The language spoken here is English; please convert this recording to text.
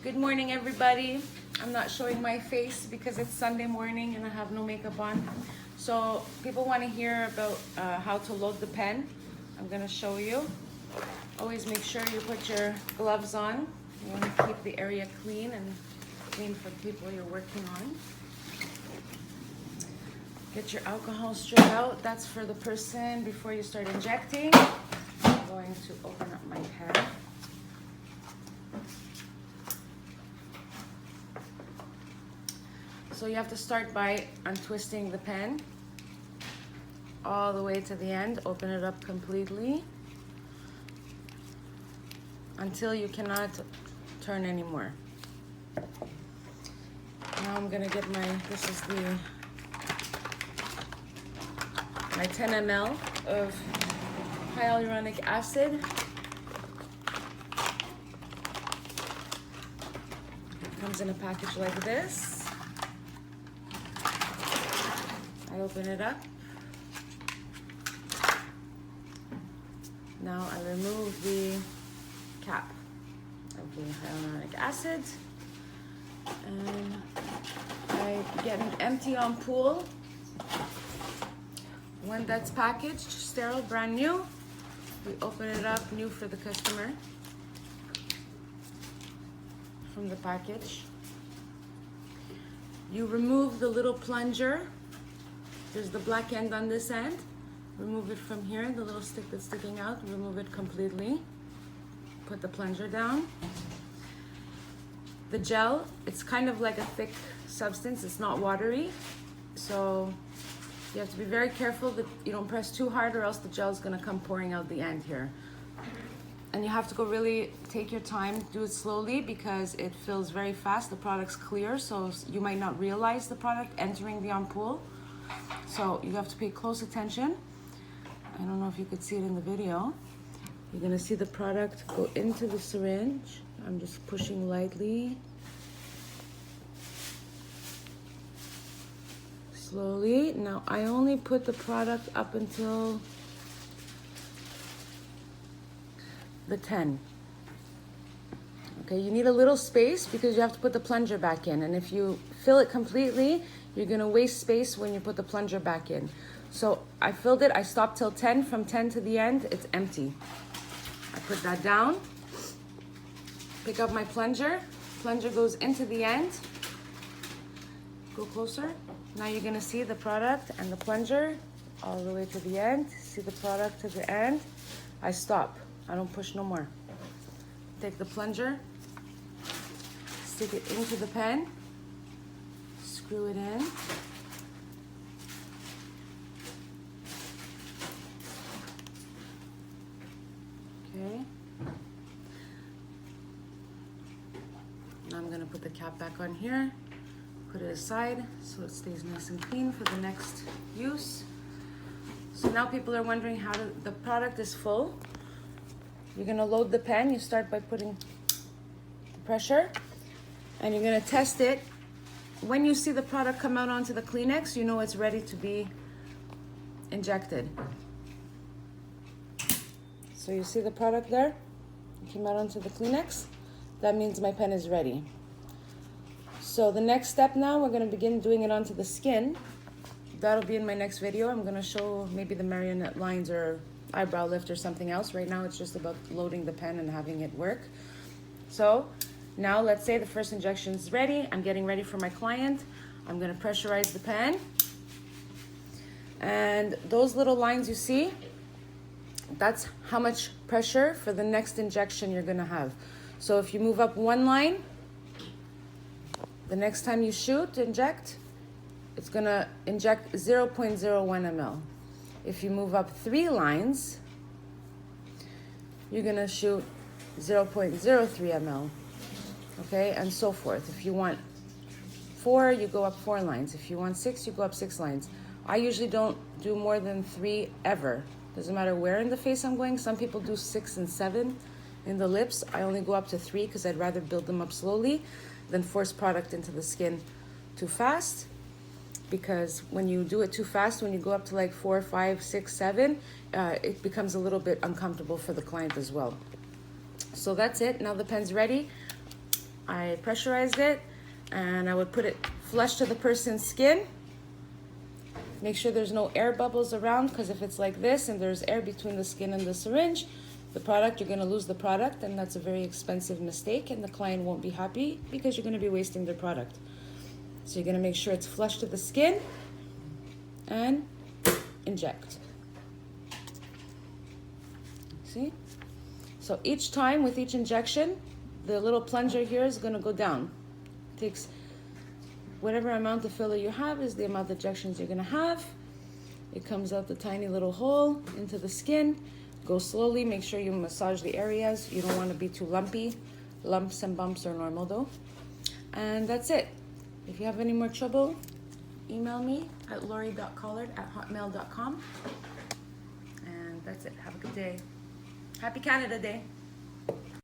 Good morning, everybody. I'm not showing my face because it's Sunday morning and I have no makeup on. So people want to hear about how to load the pen. I'm going to show you. Always make sure you put your gloves on. You want to keep the area clean and clean for people you're working on. Get your alcohol strip out. That's for the person before you start injecting. I'm going to open up my pen. So you have to start by untwisting the pen all the way to the end. Open it up completely until you cannot turn anymore. Now I'm gonna get this is my 10 ml of hyaluronic acid. It comes in a package like this. I open it up. Now I remove the cap of the hyaluronic acid and I get an empty ampoule, one that's packaged, sterile, brand new. We open it up, new for the customer, from the package. You remove the little plunger. There's the black end on this end. Remove it from here, the little stick that's sticking out, remove it completely. Put the plunger down. The gel, it's kind of like a thick substance, it's not watery. So you have to be very careful that you don't press too hard or else the gel is gonna come pouring out the end here. And you have to go really take your time, do it slowly because it fills very fast. The product's clear, so you might not realize the product entering the ampoule. So you have to pay close attention. I don't know if you could see it in the video. You're gonna see the product go into the syringe. I'm just pushing lightly. Slowly. Now I only put the product up until the 10. Okay, you need a little space because you have to put the plunger back in. And if you fill it completely, you're gonna waste space when you put the plunger back in. So I filled it, I stopped till 10, from 10 to the end, it's empty. I put that down, pick up my plunger goes into the end. Go closer. Now you're gonna see the product and the plunger all the way to the end. See the product to the end. I stop, I don't push no more. Take the plunger, stick it into the pen, screw it in. Okay. Now I'm gonna put the cap back on here, put it aside so it stays nice and clean for the next use. So now people are wondering the product is full. You're gonna load the pen. You start by putting the pressure and you're gonna test it. When you see the product come out onto the Kleenex, you know it's ready to be injected. So you see the product there? It came out onto the Kleenex. That means my pen is ready. So the next step now, we're gonna begin doing it onto the skin. That'll be in my next video. I'm gonna show maybe the marionette lines or eyebrow lift or something else. Right now it's just about loading the pen and having it work. So now let's say the first injection is ready. I'm getting ready for my client. I'm gonna pressurize the pen. And those little lines you see, that's how much pressure for the next injection you're gonna have. So if you move up one line, the next time you inject, it's gonna inject 0.01 ml. If you move up 3 lines, you're gonna shoot 0.03 ml. Okay, and so forth. If you want 4, you go up 4 lines. If you want 6, you go up 6 lines. I usually don't do more than 3 ever. Doesn't matter where in the face I'm going. Some people do 6 and 7 in the lips. I only go up to 3 because I'd rather build them up slowly than force product into the skin too fast. Because when you do it too fast, when you go up to like 4, 5, 6, 7, it becomes a little bit uncomfortable for the client as well. So that's it. Now the pen's ready. I pressurized it, and I would put it flush to the person's skin. Make sure there's no air bubbles around, because if it's like this and there's air between the skin and the syringe, you're going to lose the product, and that's a very expensive mistake, and the client won't be happy because you're going to be wasting their product. So you're going to make sure it's flush to the skin and inject. See? So each time with each injection, the little plunger here is going to go down. It takes whatever amount of filler you have is the amount of injections you're going to have. It comes out the tiny little hole into the skin. Go slowly. Make sure you massage the areas. You don't want to be too lumpy. Lumps and bumps are normal though. And that's it. If you have any more trouble, email me at lori.collard@hotmail.com. And that's it. Have a good day. Happy Canada Day.